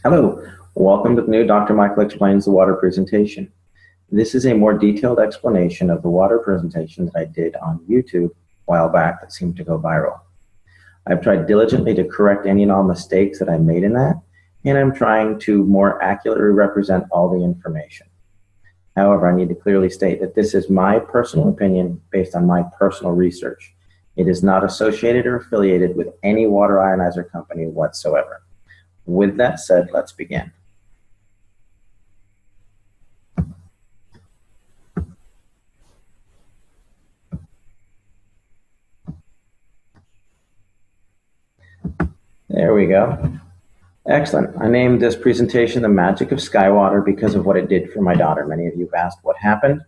Hello, welcome to the new Dr. Michael Explains the Water presentation. This is a more detailed explanation of the water presentation that I did on YouTube a while back that seemed to go viral. I've tried diligently to correct any and all mistakes that I made in that, and I'm trying to more accurately represent all the information. However, I need to clearly state that this is my personal opinion based on my personal research. It is not associated or affiliated with any water ionizer company whatsoever. With that said, let's begin. There we go. Excellent. I named this presentation The Magic of Skywater because of what it did for my daughter. Many of you have asked what happened.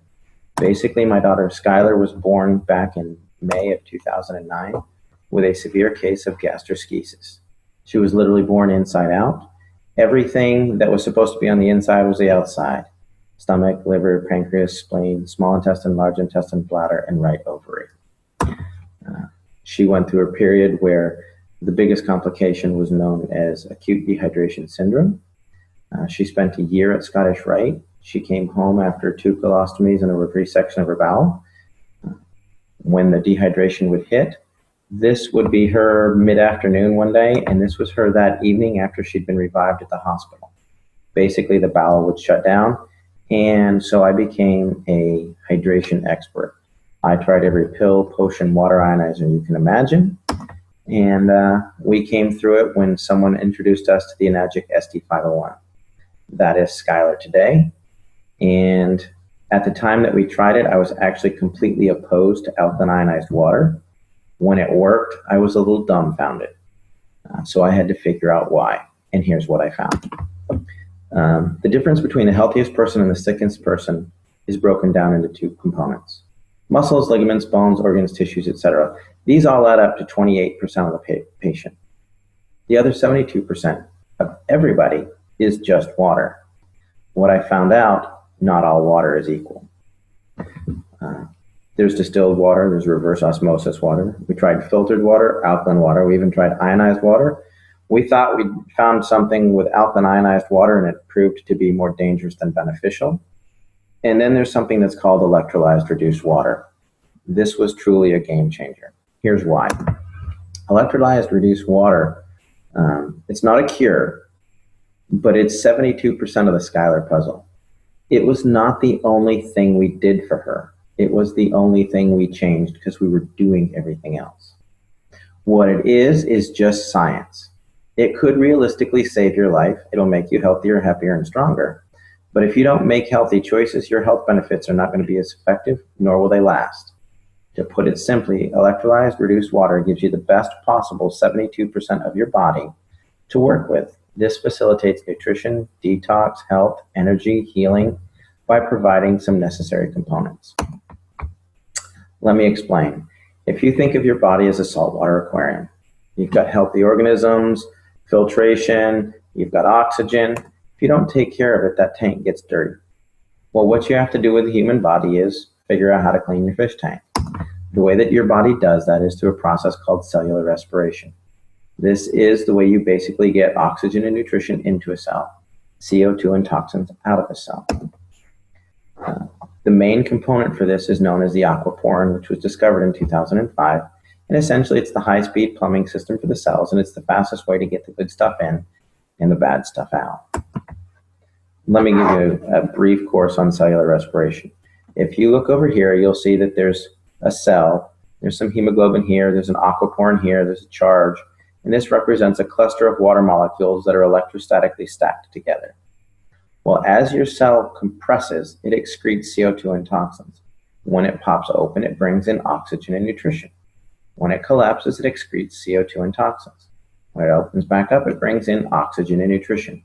Basically, my daughter Skylar was born back in May of 2009 with a severe case of gastroschisis. She was literally born inside out. Everything that was supposed to be on the inside was the outside. Stomach, liver, pancreas, spleen, small intestine, large intestine, bladder, and right ovary. She went through a period where the biggest complication was known as acute dehydration syndrome. She spent a year at Scottish Rite. She came home after 2 colostomies and a resection of her bowel. When the dehydration would hit, this would be her mid-afternoon one day, and this was her that evening after she'd been revived at the hospital. Basically, the bowel would shut down, and so I became a hydration expert. I tried every pill, potion, water ionizer you can imagine, and we came through it when someone introduced us to the Enagic SD501. That is Skylar today, and at the time that we tried it, I was actually completely opposed to alkaline ionized water. When it worked, I was a little dumbfounded. So I had to figure out why, and here's what I found. The difference between the healthiest person and the sickest person is broken down into 2 components. Muscles, ligaments, bones, organs, tissues, etc. These all add up to 28% of the patient. The other 72% of everybody is just water. What I found out, not all water is equal. There's distilled water, there's reverse osmosis water. We tried filtered water, alkaline water, we even tried ionized water. We thought we'd found something with alkaline ionized water and it proved to be more dangerous than beneficial. And then there's something that's called electrolyzed reduced water. This was truly a game changer. Here's why. Electrolyzed reduced water, it's not a cure, but it's 72% of the Skylar puzzle. It was not the only thing we did for her. It was the only thing we changed because we were doing everything else. What it is just science. It could realistically save your life. It'll make you healthier, happier, and stronger. But if you don't make healthy choices, your health benefits are not going to be as effective, nor will they last. To put it simply, electrolyzed reduced water gives you the best possible 72% of your body to work with. This facilitates nutrition, detox, health, energy, healing by providing some necessary components. Let me explain. If you think of your body as a saltwater aquarium, you've got healthy organisms, filtration, you've got oxygen. If you don't take care of it, that tank gets dirty. Well, what you have to do with the human body is figure out how to clean your fish tank. The way that your body does that is through a process called cellular respiration. This is the way you basically get oxygen and nutrition into a cell, CO2 and toxins out of a cell. The main component for this is known as the aquaporin, which was discovered in 2005. And essentially, it's the high-speed plumbing system for the cells, and it's the fastest way to get the good stuff in and the bad stuff out. Let me give you a brief course on cellular respiration. If you look over here, you'll see that there's a cell. There's some hemoglobin here. There's an aquaporin here. There's a charge. And this represents a cluster of water molecules that are electrostatically stacked together. Well, as your cell compresses, it excretes CO2 and toxins. When it pops open, it brings in oxygen and nutrition. When it collapses, it excretes CO2 and toxins. When it opens back up, it brings in oxygen and nutrition.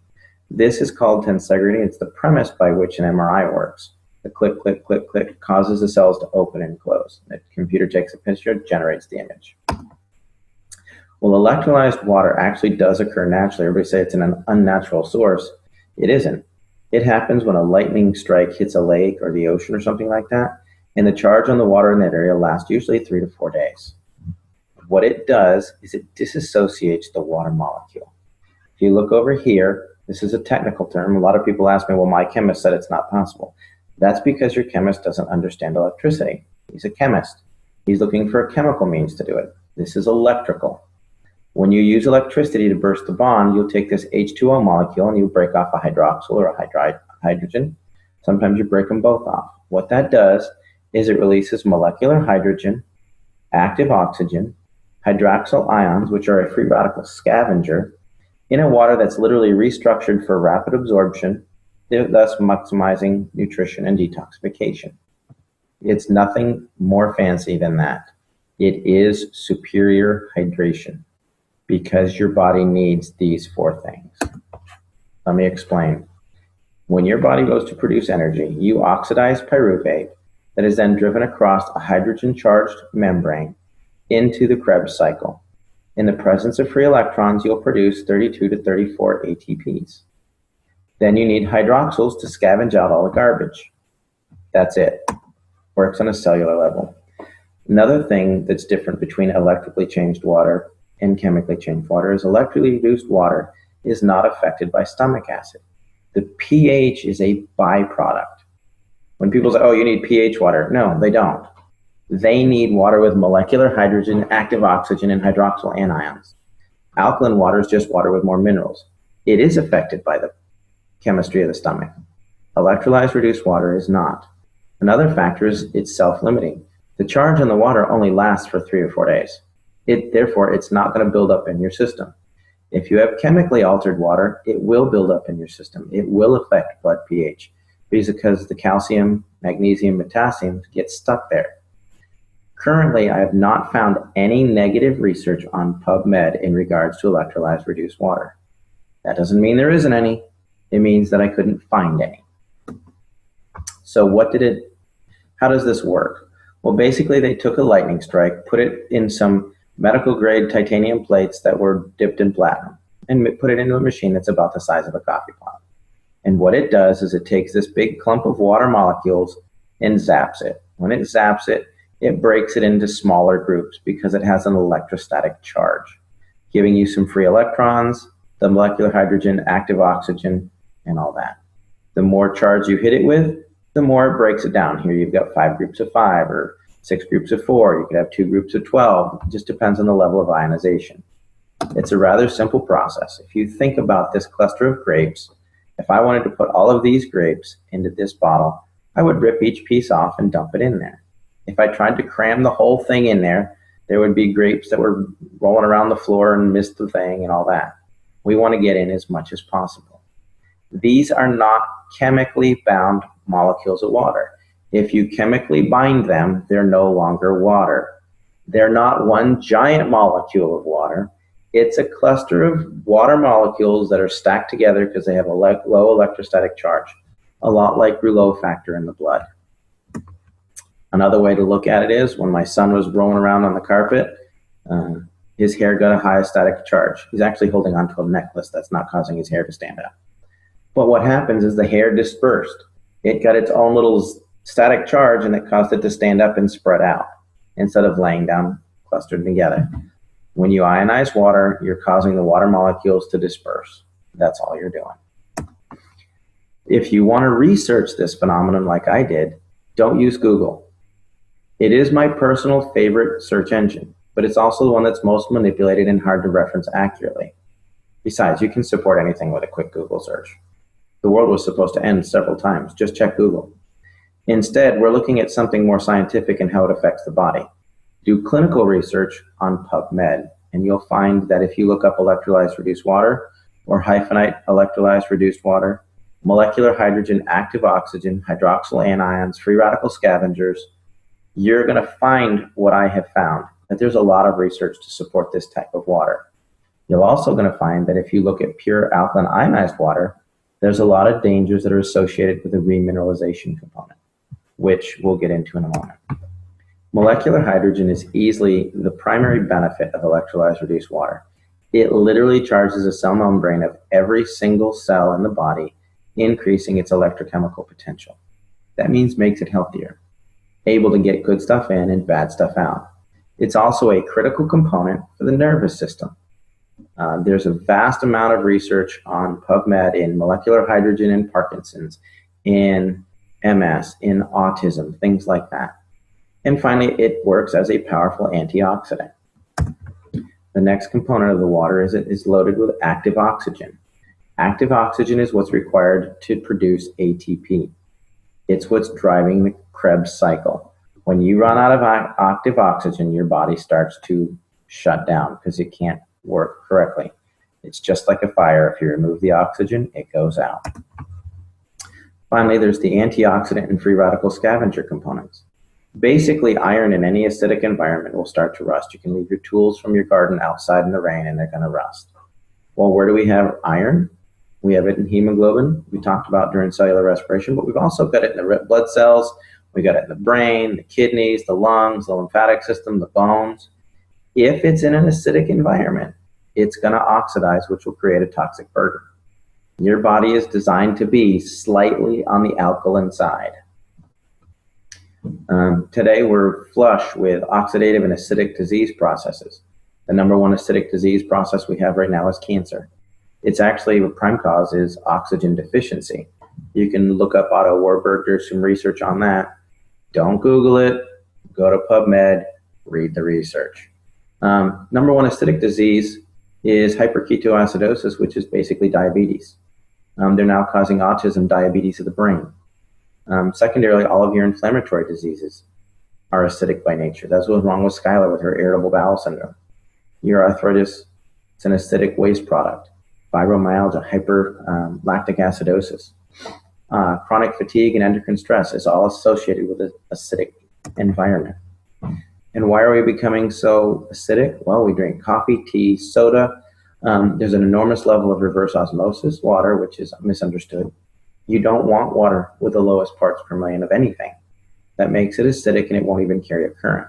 This is called tensegrity. It's the premise by which an MRI works. The click, click, click, click causes the cells to open and close. The computer takes a picture, generates the image. Well, electrolyzed water actually does occur naturally. Everybody say it's an unnatural source. It isn't. It happens when a lightning strike hits a lake or the ocean or something like that, and the charge on the water in that area lasts usually 3 to 4 days. What it does is it disassociates the water molecule. If you look over here, This is a technical term. A lot of people ask me, well, my chemist said it's not possible. That's because your chemist doesn't understand electricity. He's a chemist. He's looking for a chemical means to do it. This is electrical. When you use electricity to burst the bond, you'll take this H2O molecule and you break off a hydroxyl or a hydrogen. Sometimes you break them both off. What that does is it releases molecular hydrogen, active oxygen, hydroxyl ions, which are a free radical scavenger, in a water that's literally restructured for rapid absorption, thus maximizing nutrition and detoxification. It's nothing more fancy than that. It is superior hydration because your body needs these four things. Let me explain. When your body goes to produce energy, you oxidize pyruvate that is then driven across a hydrogen-charged membrane into the Krebs cycle. In the presence of free electrons, you'll produce 32 to 34 ATPs. Then you need hydroxyls to scavenge out all the garbage. That's it. Works on a cellular level. Another thing that's different between electrically changed water and chemically changed water is electrically reduced water is not affected by stomach acid. The pH is a byproduct. When people say, oh, you need pH water, no, they don't. They need water with molecular hydrogen, active oxygen, and hydroxyl anions. Alkaline water is just water with more minerals. It is affected by the chemistry of the stomach. Electrolyzed reduced water is not. Another factor is it's self-limiting. The charge on the water only lasts for 3 or 4 days. Therefore, it's not going to build up in your system. If you have chemically altered water, it will build up in your system. It will affect blood pH because the calcium, magnesium, potassium get stuck there. Currently, I have not found any negative research on Pubmed in regards to electrolyzed reduced water. That doesn't mean there isn't any. It means that I couldn't find any. So how does this work? Well, basically they took a lightning strike, put it in some medical grade titanium plates that were dipped in platinum and put it into a machine that's about the size of a coffee pot. And what it does is it takes this big clump of water molecules and zaps it. When it zaps it, it breaks it into smaller groups because it has an electrostatic charge, giving you some free electrons, the molecular hydrogen, active oxygen, and all that. The more charge you hit it with, the more it breaks it down. Here you've got 5 groups of 5 or 6 groups of 4. You could have 2 groups of 12. It just depends on the level of ionization. It's a rather simple process. If you think about this cluster of grapes, if I wanted to put all of these grapes into this bottle, I would rip each piece off and dump it in there. If I tried to cram the whole thing in there, there would be grapes that were rolling around the floor and missed the thing and all that. We want to get in as much as possible. These are not chemically bound molecules of water. If you chemically bind them, they're no longer water. They're not one giant molecule of water. It's a cluster of water molecules that are stacked together because they have a low electrostatic charge, a lot like Rouleau factor in the blood. Another way to look at it is when my son was rolling around on the carpet, his hair got a high static charge. He's actually holding onto a necklace that's not causing his hair to stand up. But what happens is the hair dispersed. It got its own little static charge and it caused it to stand up and spread out instead of laying down clustered together. When you ionize water, you're causing the water molecules to disperse. That's all you're doing. If you want to research this phenomenon like I did, don't use Google. It is my personal favorite search engine, but it's also the one that's most manipulated and hard to reference accurately. Besides, you can support anything with a quick Google search. The world was supposed to end several times. Just check Google. Instead, we're looking at something more scientific and how it affects the body. Do clinical research on Pubmed, and you'll find that if you look up electrolyzed reduced water or hyphenate electrolyzed reduced water, molecular hydrogen, active oxygen, hydroxyl anions, free radical scavengers, you're going to find what I have found, that there's a lot of research to support this type of water. You're also going to find that if you look at pure alkaline ionized water, there's a lot of dangers that are associated with the remineralization component, which we'll get into in a moment. Molecular hydrogen is easily the primary benefit of electrolyzed reduced water. It literally charges the cell membrane of every single cell in the body, increasing its electrochemical potential. That means makes it healthier, able to get good stuff in and bad stuff out. It's also a critical component for the nervous system. There's a vast amount of research on Pubmed in molecular hydrogen in Parkinson's, in MS, in autism, things like that. And finally, it works as a powerful antioxidant. The next component of the water is it is loaded with active oxygen. Active oxygen is what's required to produce ATP. It's what's driving the Krebs cycle. When you run out of active oxygen, your body starts to shut down because it can't work correctly. It's just like a fire. If you remove the oxygen, it goes out. Finally, there's the antioxidant and free radical scavenger components. Basically, iron in any acidic environment will start to rust. You can leave your tools from your garden outside in the rain and they're going to rust. Well, where do we have iron? We have it in hemoglobin, we talked about during cellular respiration, but we've also got it in the red blood cells. We got it in the brain, the kidneys, the lungs, the lymphatic system, the bones. If it's in an acidic environment, it's going to oxidize, which will create a toxic burden. Your body is designed to be slightly on the alkaline side. Today, we're flush with oxidative and acidic disease processes. The number one acidic disease process we have right now is cancer. It's actually, the prime cause is oxygen deficiency. You can look up Otto Warburg, there's some research on that. Don't Google it, go to PubMed, read the research. Number one acidic disease is hyperketoacidosis, which is basically diabetes. They're now causing autism, diabetes of the brain. Secondarily, all of your inflammatory diseases are acidic by nature. That's what's wrong with Skylar with her irritable bowel syndrome. Your arthritis, it's an acidic waste product. Fibromyalgia, hyperlactic acidosis. Chronic fatigue and endocrine stress is all associated with an acidic environment. And why are we becoming so acidic? Well, we drink coffee, tea, soda. There's an enormous level of reverse osmosis, water, which is misunderstood. You don't want water with the lowest parts per million of anything. That makes it acidic and it won't even carry a current.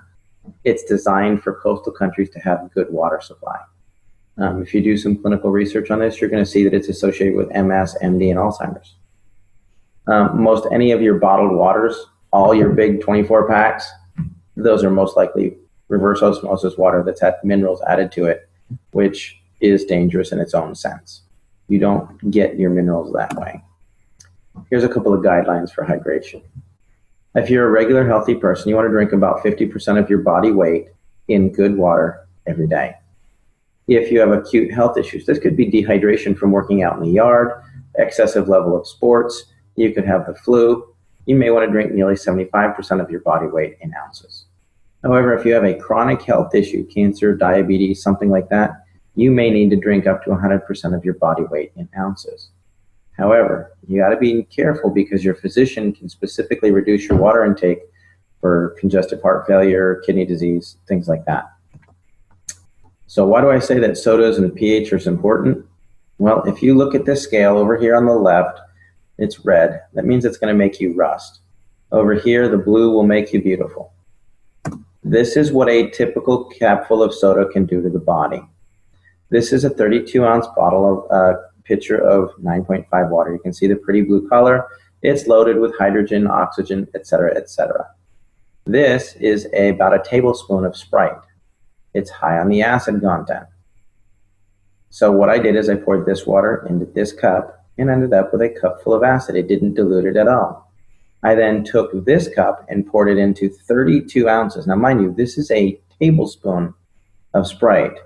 It's designed for coastal countries to have good water supply. If you do some clinical research on this, you're going to see that it's associated with MS, MD, and Alzheimer's. Most any of your bottled waters, all your big 24 packs, those are most likely reverse osmosis water that's had minerals added to it, which is dangerous in its own sense. You don't get your minerals that way. Here's a couple of guidelines for hydration. If you're a regular healthy person, you want to drink about 50% of your body weight in good water every day. If you have acute health issues, this could be dehydration from working out in the yard, excessive level of sports, you could have the flu, you may want to drink nearly 75% of your body weight in ounces. However, if you have a chronic health issue, cancer, diabetes, something like that, you may need to drink up to 100% of your body weight in ounces. However, you got to be careful because your physician can specifically reduce your water intake for congestive heart failure, kidney disease, things like that. So why do I say that sodas and pH are important? Well, if you look at this scale over here on the left, it's red. That means it's going to make you rust. Over here, the blue will make you beautiful. This is what a typical capful of soda can do to the body. This is a 32-ounce bottle of pitcher of 9.5 water. You can see the pretty blue color. It's loaded with hydrogen, oxygen, etc., etc. This is about a tablespoon of Sprite. It's high on the acid content. So what I did is I poured this water into this cup and ended up with a cup full of acid. It didn't dilute it at all. I then took this cup and poured it into 32 ounces. Now, mind you, this is a tablespoon of Sprite,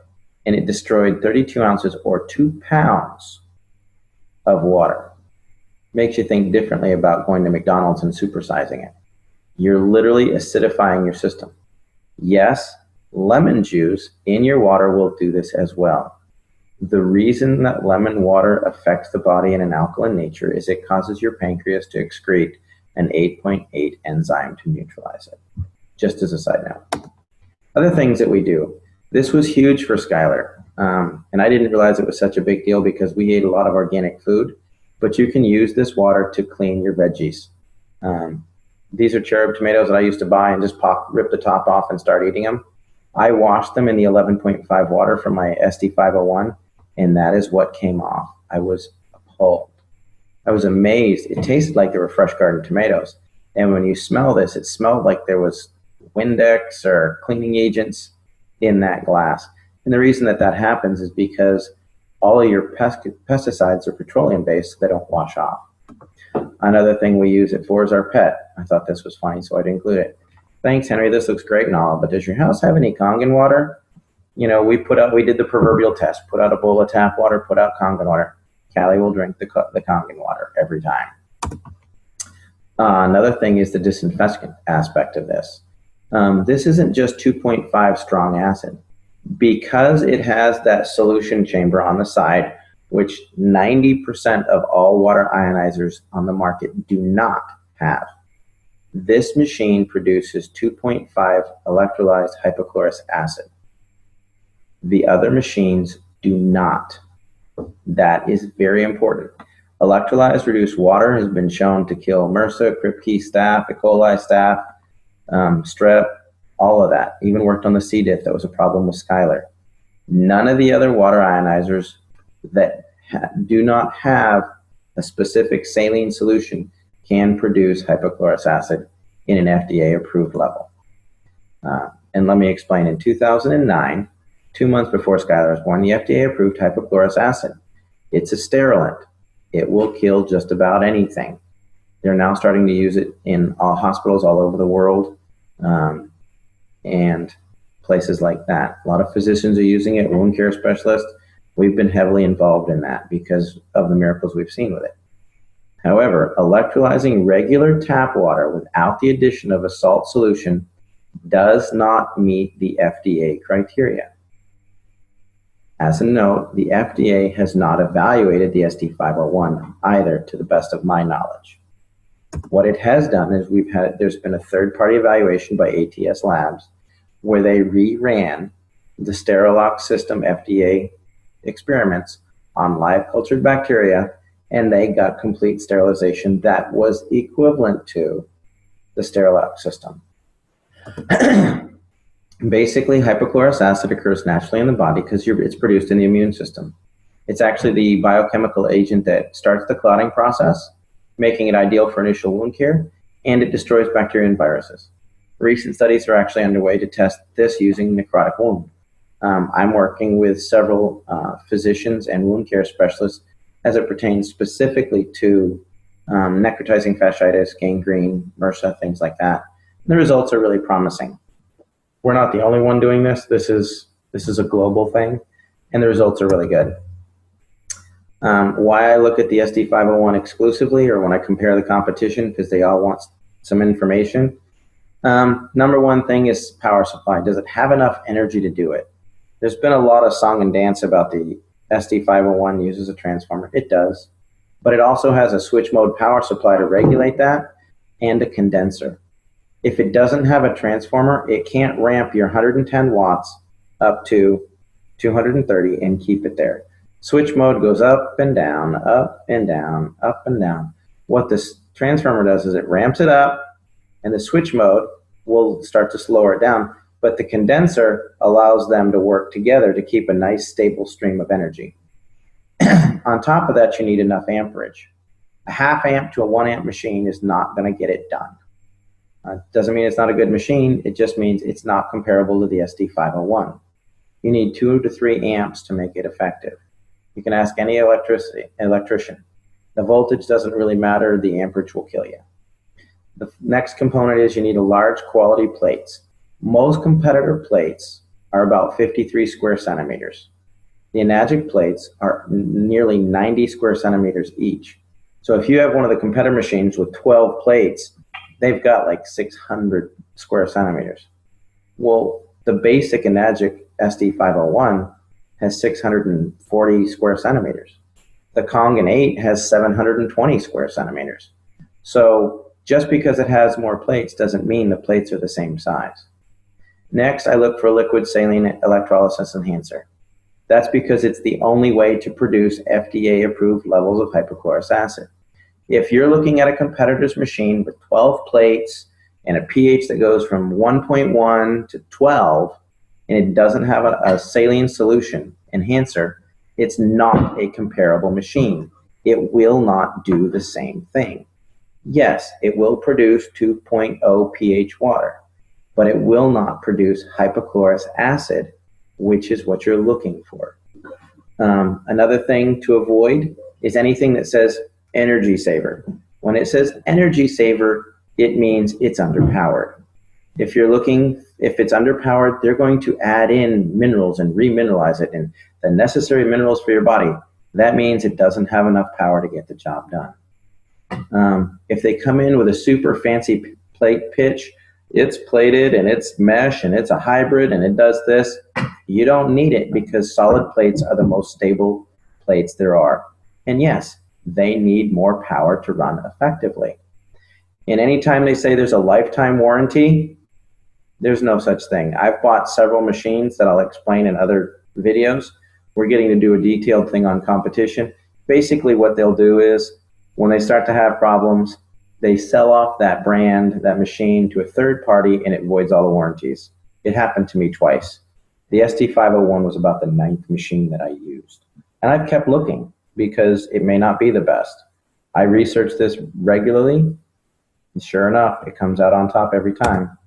and it destroyed 32 ounces or 2 pounds of water. Makes you think differently about going to McDonald's and supersizing it. You're literally acidifying your system. Yes, lemon juice in your water will do this as well. The reason that lemon water affects the body in an alkaline nature is it causes your pancreas to excrete an 8.8 enzyme to neutralize it. Just as a side note. Other things that we do. This was huge for Skylar. And I didn't realize it was such a big deal because we ate a lot of organic food. But you can use this water to clean your veggies. These are cherub tomatoes that I used to buy and just rip the top off and start eating them. I washed them in the 11.5 water from my SD501, and that is what came off. I was appalled. I was amazed. It tasted like they were fresh garden tomatoes. And when you smell this, it smelled like there was Windex or cleaning agents in that glass. And the reason that that happens is because all of your pesticides are petroleum-based, so they don't wash off. Another thing we use it for is our pet. I thought this was funny, so I'd include it. Thanks, Henry. This looks great and all, but does your house have any Kangen water? You know, we did the proverbial test. Put out a bowl of tap water, put out Kangen water. Callie will drink the Kangen water every time. Another thing is the disinfectant aspect of this. This isn't just 2.5 strong acid. Because it has that solution chamber on the side, which 90% of all water ionizers on the market do not have. This machine produces 2.5 electrolyzed hypochlorous acid. The other machines do not. That is very important. Electrolyzed reduced water has been shown to kill MRSA, Kripke staph, E. coli staph, strep, all of that. Even worked on the C. diff. That was a problem with Skylar. None of the other water ionizers that do not have a specific saline solution can produce hypochlorous acid in an FDA-approved level. And let me explain. In 2009, 2 months before Skylar was born, the FDA approved hypochlorous acid. It's a sterilant. It will kill just about anything. They're now starting to use it in all hospitals all over the world and places like that. A lot of physicians are using it, wound care specialists. We've been heavily involved in that because of the miracles we've seen with it. However, electrolyzing regular tap water without the addition of a salt solution does not meet the FDA criteria. As a note, the FDA has not evaluated the SD501 either, to the best of my knowledge. What it has done is there's been a third-party evaluation by ATS Labs where they reran the Sterilox system FDA experiments on live cultured bacteria, and they got complete sterilization that was equivalent to the Sterilox system. Basically, hypochlorous acid occurs naturally in the body because it's produced in the immune system. It's actually the biochemical agent that starts the clotting process, making it ideal for initial wound care, and it destroys bacteria and viruses. Recent studies are actually underway to test this using necrotic wound. I'm working with several physicians and wound care specialists as it pertains specifically to necrotizing fasciitis, gangrene, MRSA, things like that. And the results are really promising. We're not the only one doing this. This is a global thing, and the results are really good. Why I look at the SD501 exclusively, or when I compare the competition, because they all want some information. Number one thing is power supply. Does it have enough energy to do it? There's been a lot of song and dance about the SD501 uses a transformer. It does, but it also has a switch mode power supply to regulate that and a condenser. If it doesn't have a transformer, it can't ramp your 110 watts up to 230 and keep it there. Switch mode goes up and down, up and down, up and down. What this transformer does is it ramps it up, and the switch mode will start to slow it down, but the condenser allows them to work together to keep a nice stable stream of energy. On top of that, you need enough amperage. A half amp to a 1 amp machine is not going to get it done. Doesn't mean it's not a good machine, it just means it's not comparable to the SD501. You need 2 to 3 amps to make it effective. You can ask any electrician. The voltage doesn't really matter, the amperage will kill you. The next component is you need a large quality plates. Most competitor plates are about 53 square centimeters. The Enagic plates are nearly 90 square centimeters each. So if you have one of the competitor machines with 12 plates, they've got like 600 square centimeters. Well, the basic Enagic SD501 has 640 square centimeters. The Kangen 8 has 720 square centimeters. So just because it has more plates doesn't mean the plates are the same size. Next, I look for a liquid saline electrolysis enhancer. That's because it's the only way to produce FDA-approved levels of hypochlorous acid. If you're looking at a competitor's machine with 12 plates and a pH that goes from 1.1 to 12, and it doesn't have a saline solution enhancer, it's not a comparable machine. It will not do the same thing. Yes, it will produce 2.0 pH water, but it will not produce hypochlorous acid which is what you're looking for. Another thing to avoid is anything that says energy saver. When it says energy saver, it means it's underpowered. If it's underpowered, they're going to add in minerals and remineralize it, and the necessary minerals for your body. That means it doesn't have enough power to get the job done. If they come in with a super fancy plate pitch, it's plated and it's mesh and it's a hybrid and it does this, you don't need it, because solid plates are the most stable plates there are. And yes, they need more power to run effectively. And anytime they say there's a lifetime warranty, there's no such thing. I've bought several machines that I'll explain in other videos. We're getting to do a detailed thing on competition. Basically what they'll do is, when they start to have problems, they sell off that brand, that machine, to a third party, and it voids all the warranties. It happened to me twice. The ST501 was about the 9th machine that I used. And I've kept looking, because it may not be the best. I research this regularly, and sure enough, it comes out on top every time.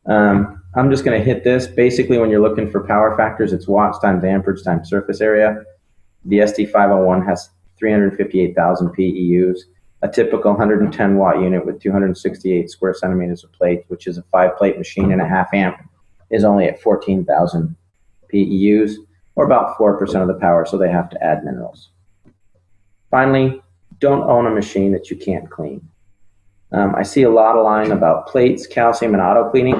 I'm just going to hit this. Basically, when you're looking for power factors, it's watts times amperage times surface area. The ST501 has 358,000 PEUs. A typical 110 watt unit with 268 square centimeters of plate, which is a 5-plate machine and a half amp, is only at 14,000 PEUs, or about 4% of the power, so they have to add minerals. Finally, don't own a machine that you can't clean. I see a lot of line about plates, calcium, and auto cleaning.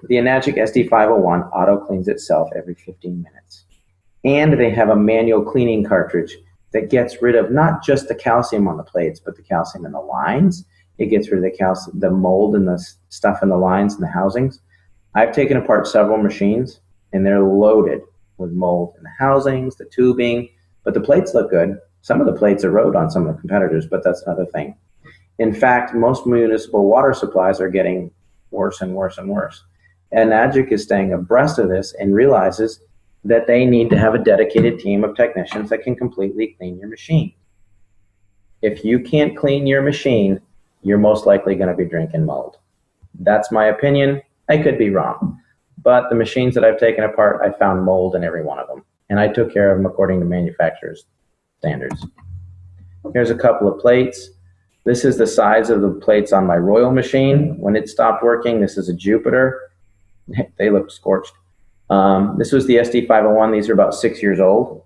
The Enagic SD501 auto cleans itself every 15 minutes. And they have a manual cleaning cartridge that gets rid of not just the calcium on the plates, but the calcium in the lines. It gets rid of the calcium, the mold and the stuff in the lines and the housings. I've taken apart several machines, and they're loaded with mold in the housings, the tubing, but the plates look good. Some of the plates erode on some of the competitors, but that's another thing. In fact, most municipal water supplies are getting worse and worse and worse. And Enagic is staying abreast of this and realizes that they need to have a dedicated team of technicians that can completely clean your machine. If you can't clean your machine, you're most likely going to be drinking mold. That's my opinion. I could be wrong. But the machines that I've taken apart, I found mold in every one of them. And I took care of them according to manufacturer's standards. Here's a couple of plates. This is the size of the plates on my Royal machine. When it stopped working, this is a Jupiter. They look scorched. This was the SD501. These are about 6 years old.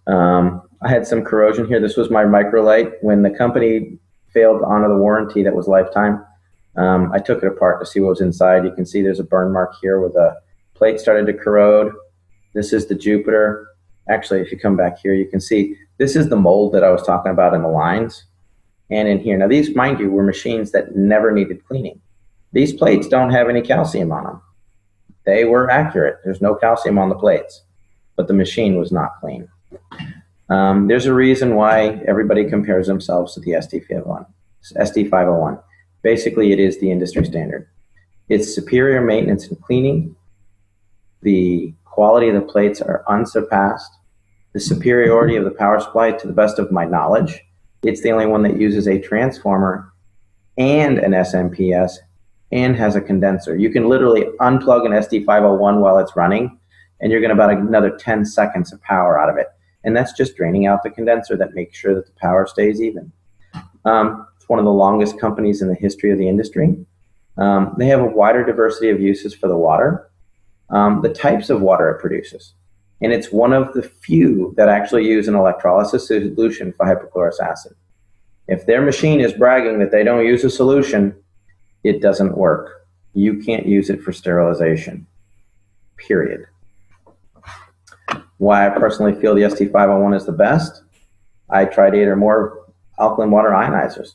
I had some corrosion here. This was my microlight. When the company failed to honor the warranty that was lifetime, I took it apart to see what was inside. You can see there's a burn mark here where the plate started to corrode. This is the Jupiter. Actually, if you come back here, you can see this is the mold that I was talking about in the lines and in here. Now, these, mind you, were machines that never needed cleaning. These plates don't have any calcium on them. They were accurate. There's no calcium on the plates, but the machine was not clean. There's a reason why everybody compares themselves to the SD501. Basically, it is the industry standard. It's superior maintenance and cleaning. The quality of the plates are unsurpassed. The superiority of the power supply, to the best of my knowledge, it's the only one that uses a transformer and an SMPS and has a condenser. You can literally unplug an SD501 while it's running, and you're going to about another 10 seconds of power out of it. And that's just draining out the condenser that makes sure that the power stays even. It's one of the longest companies in the history of the industry. They have a wider diversity of uses for the water, the types of water it produces. And it's one of the few that actually use an electrolysis solution for hypochlorous acid. If their machine is bragging that they don't use a solution, it doesn't work. You can't use it for sterilization, period. Why I personally feel the ST501 is the best, I tried 8 or more alkaline water ionizers.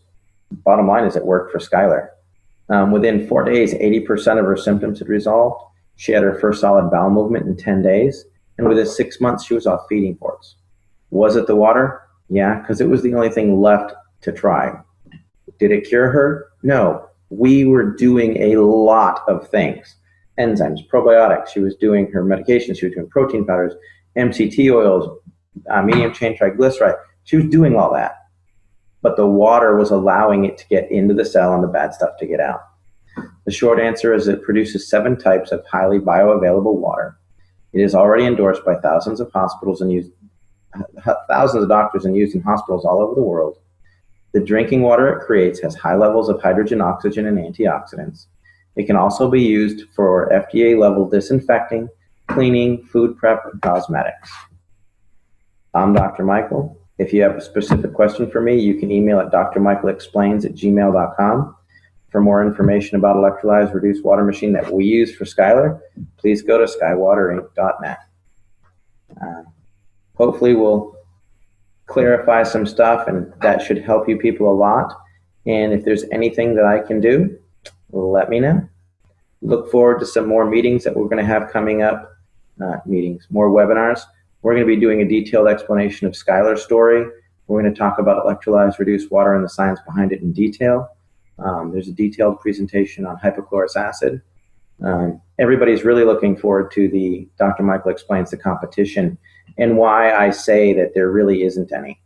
Bottom line is it worked for Skylar. Within 4 days, 80% of her symptoms had resolved. She had her first solid bowel movement in 10 days. And within 6 months, she was off feeding ports. Was it the water? Yeah, because it was the only thing left to try. Did it cure her? No. We were doing a lot of things. Enzymes, probiotics. She was doing her medications. She was doing protein powders, MCT oils, medium chain triglyceride. She was doing all that. But the water was allowing it to get into the cell and the bad stuff to get out. The short answer is it produces 7 types of highly bioavailable water. It is already endorsed by thousands of hospitals and used thousands of doctors and used in hospitals all over the world. The drinking water it creates has high levels of hydrogen, oxygen, and antioxidants. It can also be used for FDA-level disinfecting, cleaning, food prep, and cosmetics. I'm Dr. Michael. If you have a specific question for me, you can email at drmichaelexplains@gmail.com. For more information about electrolyzed reduced water machine that we use for Skylar, please go to skywaterinc.net. Hopefully we'll clarify some stuff, and that should help you people a lot. And if there's anything that I can do, let me know. Look forward to some more meetings that we're going to have coming up, more webinars. We're going to be doing a detailed explanation of Skylar's story. We're going to talk about electrolyzed reduced water and the science behind it in detail. There's a detailed presentation on hypochlorous acid. Everybody's really looking forward to the Dr. Michael Explains the competition and why I say that there really isn't any.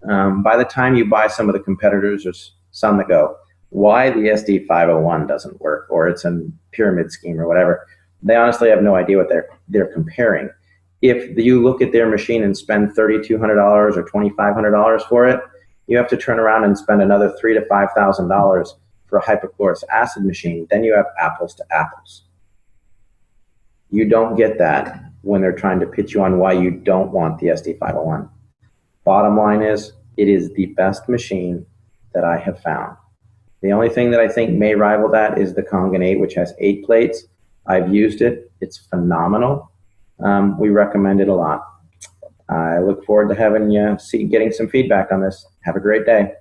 By the time you buy some of the competitors, there's some that go, why the SD501 doesn't work, or it's a pyramid scheme or whatever. They honestly have no idea what they're comparing. If you look at their machine and spend $3,200 or $2,500 for it, you have to turn around and spend another $3,000 to $5,000 for a hypochlorous acid machine. Then you have apples to apples. You don't get that when they're trying to pitch you on why you don't want the SD501. Bottom line is, it is the best machine that I have found. The only thing that I think may rival that is the Kangen 8, which has 8 plates. I've used it. It's phenomenal. We recommend it a lot. I look forward to having you getting some feedback on this. Have a great day.